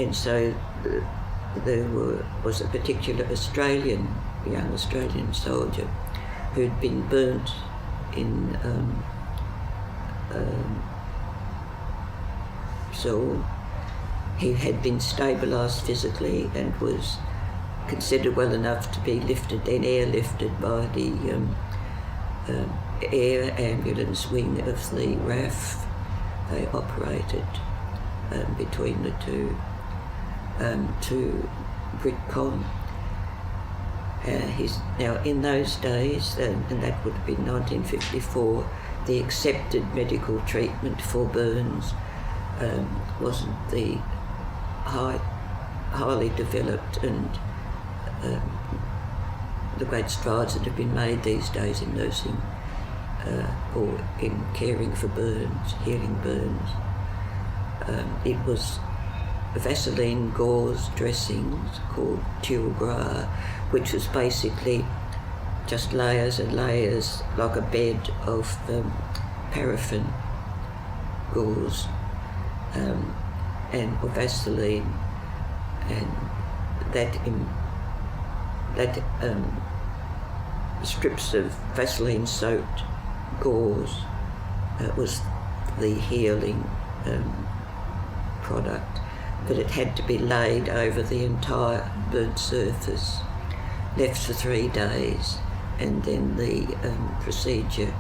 And so there was a particular young Australian soldier who'd been burnt in so he had been stabilised physically and was considered well enough to be airlifted by the air ambulance wing of the RAF. They operated between the two to Britcon. Now in those days, and that would have been 1954, the accepted medical treatment for burns wasn't the highly developed and the great strides that have been made these days in nursing or in caring for burns, healing burns. It was Vaseline gauze dressings called tulle gras, which was basically just layers and layers, like a bed of paraffin gauze and Vaseline, and that strips of Vaseline soaked gauze was the healing product, but it had to be laid over the entire burnt surface, left for 3 days, and then the procedure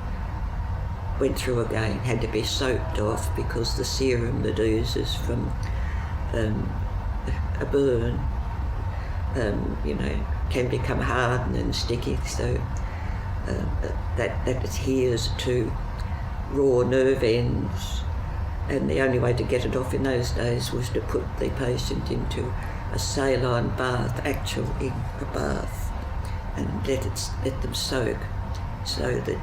went through again, had to be soaked off because the serum that oozes from a burn can become hardened and sticky, so that adheres to raw nerve ends, and the only way to get it off in those days was to put the patient into a saline bath, actually a bath, and let them soak, so that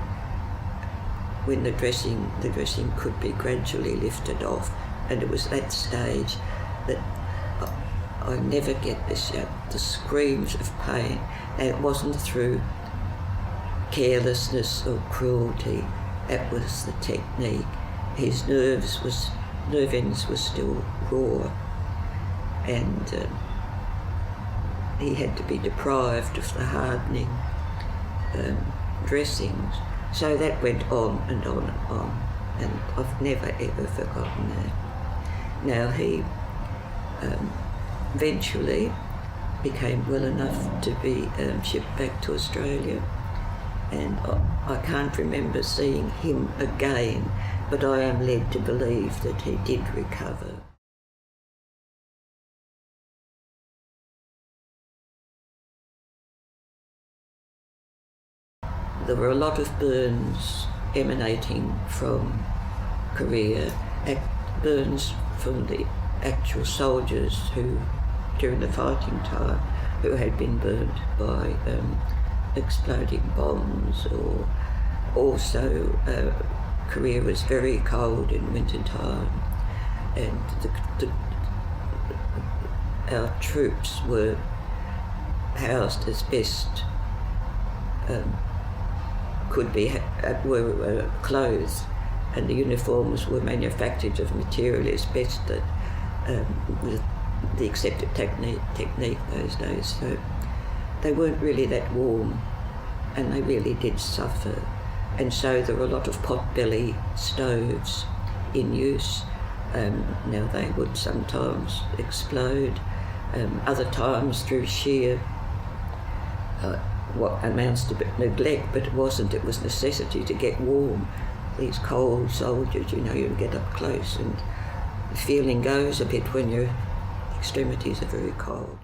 when the dressing could be gradually lifted off. And it was that stage that I never get this yet, the screams of pain, and it wasn't through carelessness or cruelty, that was the technique. His nerve ends were still raw, and he had to be deprived of the hardening dressings. So that went on and on and on, and I've never ever forgotten that. Now he eventually became well enough to be shipped back to Australia, and I can't remember seeing him again, but I am led to believe that he did recover. There were a lot of burns emanating from Korea, burns from the actual soldiers who, during the fighting time, who had been burnt by exploding bombs, or also Korea was very cold in winter time, and our troops were housed as best could be, were clothes, and the uniforms were manufactured of material as best that with the accepted technique those days. So they weren't really that warm, and they really did suffer. And so there were a lot of potbelly stoves in use. Now they would sometimes explode, other times through sheer what amounts to neglect, but it wasn't, it was necessity to get warm. These cold soldiers, you get up close, and the feeling goes a bit when your extremities are very cold.